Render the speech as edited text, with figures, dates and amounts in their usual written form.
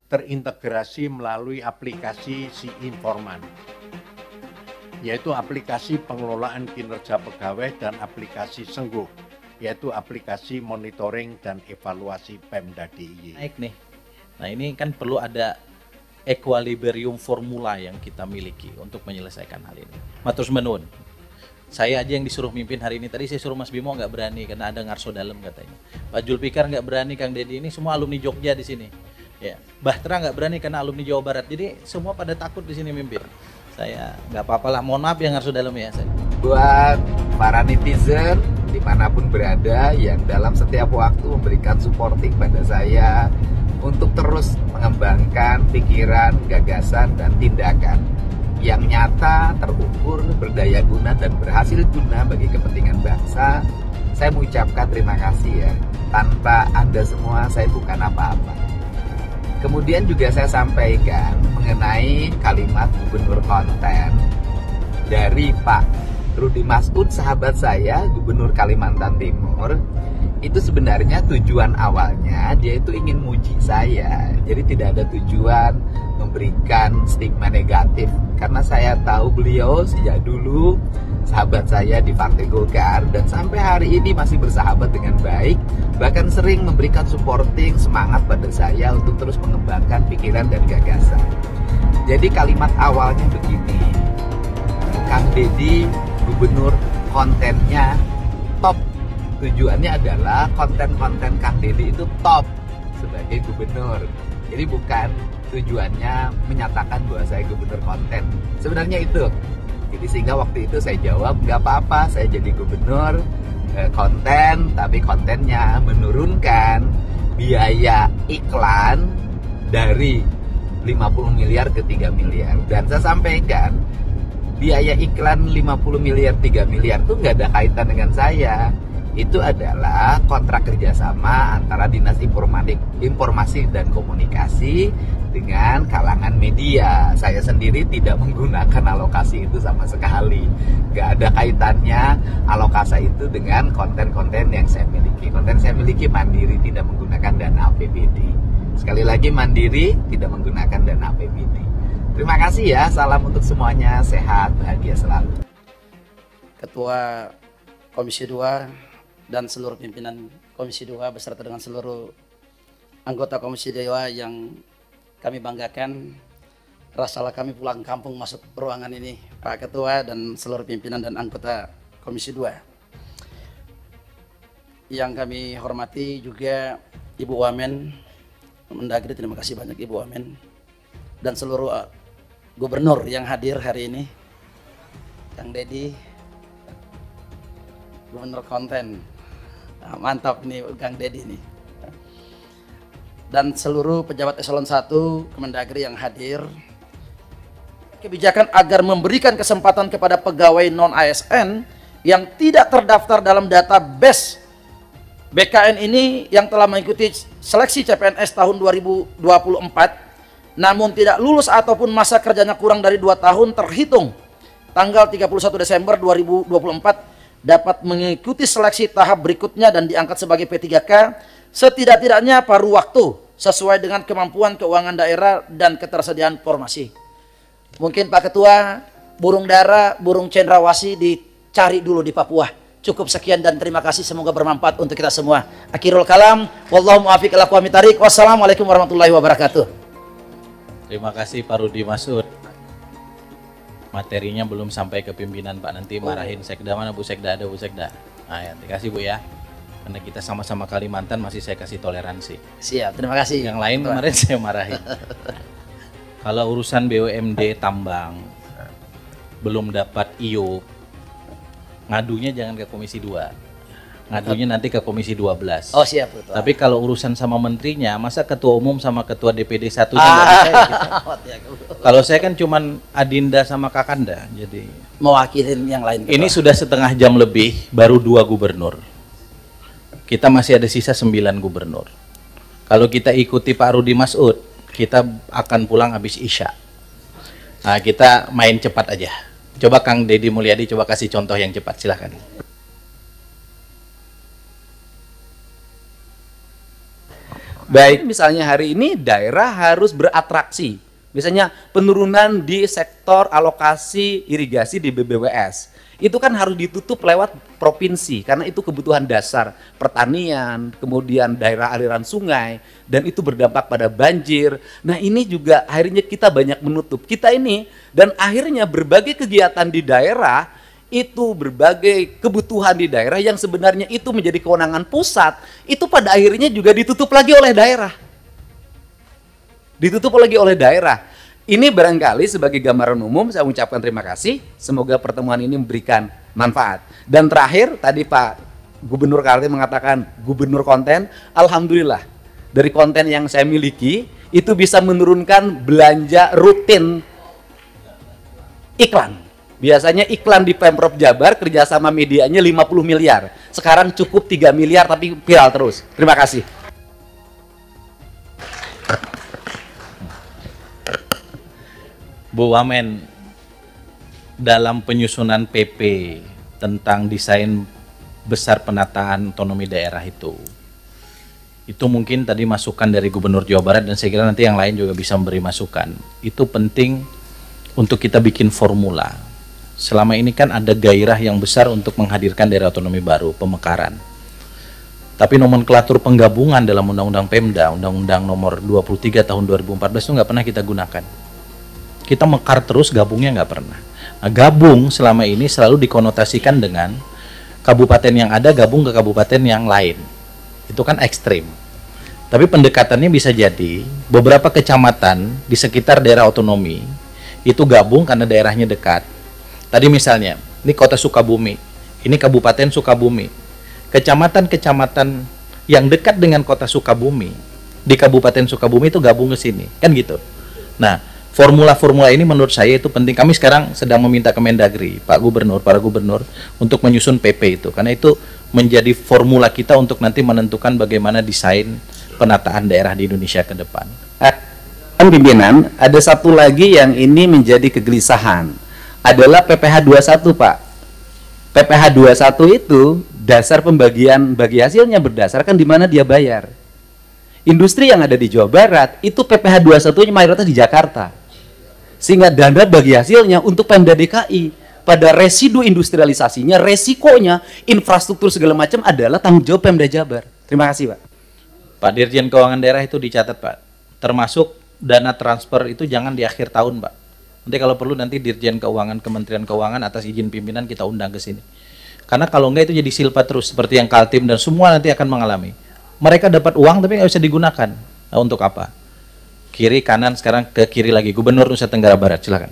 terintegrasi melalui aplikasi Si Informan, yaitu aplikasi pengelolaan kinerja pegawai, dan aplikasi Sengguh, yaitu aplikasi monitoring dan evaluasi Pemda DIY. Naik nih. Nah, ini kan perlu ada equilibrium formula yang kita miliki untuk menyelesaikan hal ini. Matur nuwun. Saya aja yang disuruh mimpin hari ini. Tadi saya suruh Mas Bimo nggak berani karena ada ngarso dalam katanya. Pak Julfikar nggak berani, Kang Dedi, ini semua alumni Jogja di sini. Ya, Bahtera nggak berani karena alumni Jawa Barat. Jadi semua pada takut di sini mimpin. Saya nggak apa-apa lah. Mohon maaf yang ngarso dalam ya. Buat para netizen dimanapun berada yang dalam setiap waktu memberikan supporting pada saya untuk terus mengembangkan pikiran, gagasan, dan tindakan yang nyata, terukur, berdaya guna, dan berhasil guna bagi kepentingan bangsa. Saya mengucapkan terima kasih ya. Tanpa Anda semua saya bukan apa-apa. Kemudian juga saya sampaikan mengenai kalimat gubernur konten dari Pak Rudi Masud, sahabat saya, Gubernur Kalimantan Timur. Itu sebenarnya tujuan awalnya dia itu ingin muji saya. Jadi tidak ada tujuan memberikan stigma negatif, karena saya tahu beliau sejak dulu sahabat saya di Partai Golkar dan sampai hari ini masih bersahabat dengan baik, bahkan sering memberikan supporting semangat pada saya untuk terus mengembangkan pikiran dan gagasan. Jadi kalimat awalnya begini, Kang Dedi gubernur kontennya top. Tujuannya adalah konten-konten Kang Dedi itu top sebagai gubernur. Jadi bukan tujuannya menyatakan bahwa saya gubernur konten. Sebenarnya itu. Jadi sehingga waktu itu saya jawab, nggak apa-apa saya jadi gubernur konten, tapi kontennya menurunkan biaya iklan dari 50 miliar ke 3 miliar. Dan saya sampaikan, biaya iklan 50 miliar, 3 miliar itu nggak ada kaitan dengan saya. Itu adalah kontrak kerjasama antara Dinas Informasi dan Komunikasi dengan kalangan media. Saya sendiri tidak menggunakan alokasi itu sama sekali. Nggak ada kaitannya alokasi itu dengan konten-konten yang saya miliki. Konten saya miliki mandiri, tidak menggunakan dana APBD. Sekali lagi mandiri, tidak menggunakan dana APBD. Terima kasih ya, salam untuk semuanya, sehat, bahagia selalu. Ketua Komisi 2 dan seluruh pimpinan Komisi 2 beserta dengan seluruh anggota Komisi 2 yang kami banggakan, rasalah kami pulang kampung masuk ruangan ini, Pak Ketua dan seluruh pimpinan dan anggota Komisi 2. Yang kami hormati juga Ibu Wamen Mendagri, terima kasih banyak Ibu Wamen, dan seluruh gubernur yang hadir hari ini, Kang Dedi, gubernur konten, nah, mantap nih Kang Dedi nih, dan seluruh pejabat eselon 1 Kemendagri yang hadir. Kebijakan agar memberikan kesempatan kepada pegawai non-ASN yang tidak terdaftar dalam database BKN ini yang telah mengikuti seleksi CPNS tahun 2024 namun tidak lulus ataupun masa kerjanya kurang dari 2 tahun terhitung tanggal 31 Desember 2024 dapat mengikuti seleksi tahap berikutnya dan diangkat sebagai P3K setidak-tidaknya paruh waktu sesuai dengan kemampuan keuangan daerah dan ketersediaan formasi. Mungkin Pak Ketua, burung dara, burung cendrawasih dicari dulu di Papua. Cukup sekian dan terima kasih, semoga bermanfaat untuk kita semua. Akhirul kalam, wallahu muwaffiq ila aqwamit thariq. Wassalamualaikum warahmatullahi wabarakatuh. Terima kasih Pak Rudi Masud. Materinya belum sampai ke pimpinan Pak, nanti marahin Sekda. Mana Bu Sekda? Ada Bu Sekda. Nah ya, dikasih Bu ya. Karena kita sama-sama Kalimantan, masih saya kasih toleransi. Siap, terima kasih. Yang lain kemarin saya marahin. Kalau urusan BUMD tambang belum dapat IO, ngadunya jangan ke Komisi 2. Ngadunya nanti ke Komisi 12. Oh siap, betul. Tapi kalau urusan sama menterinya, masa ketua umum sama ketua DPD 1 nggak bisa ya gitu. Kalau saya kan cuman Adinda sama Kakanda, jadi mewakilin yang lain. Ini sudah setengah jam lebih, baru 2 gubernur. Kita masih ada sisa 9 gubernur. Kalau kita ikuti Pak Rudi Masud, kita akan pulang habis Isya. Nah, kita main cepat aja. Coba Kang Dedi Mulyadi, coba kasih contoh yang cepat, silahkan. Baik, misalnya hari ini daerah harus beratraksi. Misalnya penurunan di sektor alokasi irigasi di BBWS. Itu kan harus ditutup lewat provinsi karena itu kebutuhan dasar pertanian, kemudian daerah aliran sungai, dan itu berdampak pada banjir. Nah, ini juga akhirnya kita banyak menutup. Kita ini dan akhirnya berbagai kegiatan di daerah itu, berbagai kebutuhan di daerah yang sebenarnya itu menjadi kewenangan pusat, itu pada akhirnya juga ditutup lagi oleh daerah. Ditutup lagi oleh daerah. Ini barangkali sebagai gambaran umum, saya ucapkan terima kasih. Semoga pertemuan ini memberikan manfaat. Dan terakhir, tadi Pak Gubernur Kaltim mengatakan gubernur konten. Alhamdulillah, dari konten yang saya miliki, itu bisa menurunkan belanja rutin iklan. Biasanya iklan di Pemprov Jabar kerjasama medianya 50 miliar. Sekarang cukup 3 miliar tapi viral terus. Terima kasih. Bu Wamen, dalam penyusunan PP tentang desain besar penataan otonomi daerah itu mungkin tadi masukan dari Gubernur Jawa Barat dan saya kira nanti yang lain juga bisa memberi masukan. Itu penting untuk kita bikin formula. Selama ini kan ada gairah yang besar untuk menghadirkan daerah otonomi baru, pemekaran. Tapi nomenklatur penggabungan dalam Undang-Undang Pemda, Undang-Undang nomor 23 tahun 2014 itu nggak pernah kita gunakan. Kita mekar terus, gabungnya nggak pernah. Nah, gabung selama ini selalu dikonotasikan dengan kabupaten yang ada gabung ke kabupaten yang lain. Itu kan ekstrim. Tapi pendekatannya bisa jadi beberapa kecamatan di sekitar daerah otonomi itu gabung karena daerahnya dekat. Tadi misalnya, ini kota Sukabumi, ini kabupaten Sukabumi. Kecamatan-kecamatan yang dekat dengan kota Sukabumi, di kabupaten Sukabumi itu gabung ke sini. Kan gitu. Nah, formula-formula ini menurut saya itu penting. Kami sekarang sedang meminta Kemendagri, Pak Gubernur, para gubernur untuk menyusun PP itu. Karena itu menjadi formula kita untuk nanti menentukan bagaimana desain penataan daerah di Indonesia ke depan. Pimpinan, ada satu lagi yang ini menjadi kegelisahan. Adalah PPh 21, Pak. PPh 21 itu dasar pembagian bagi hasilnya berdasarkan di mana dia bayar. Industri yang ada di Jawa Barat itu PPh 21-nya mayoritas di Jakarta. Sehingga dana bagi hasilnya untuk Pemda DKI pada residu industrialisasinya, resikonya, infrastruktur segala macam adalah tanggung jawab Pemda Jabar. Terima kasih, Pak. Pak Dirjen Keuangan Daerah itu dicatat, Pak. Termasuk dana transfer itu jangan di akhir tahun, Pak. Nanti kalau perlu nanti Dirjen Keuangan, Kementerian Keuangan atas izin pimpinan kita undang ke sini. Karena kalau enggak itu jadi silpa terus seperti yang Kaltim dan semua nanti akan mengalami. Mereka dapat uang tapi nggak bisa digunakan. Nah, untuk apa? Kiri, kanan, sekarang ke kiri lagi. Gubernur Nusa Tenggara Barat, silakan.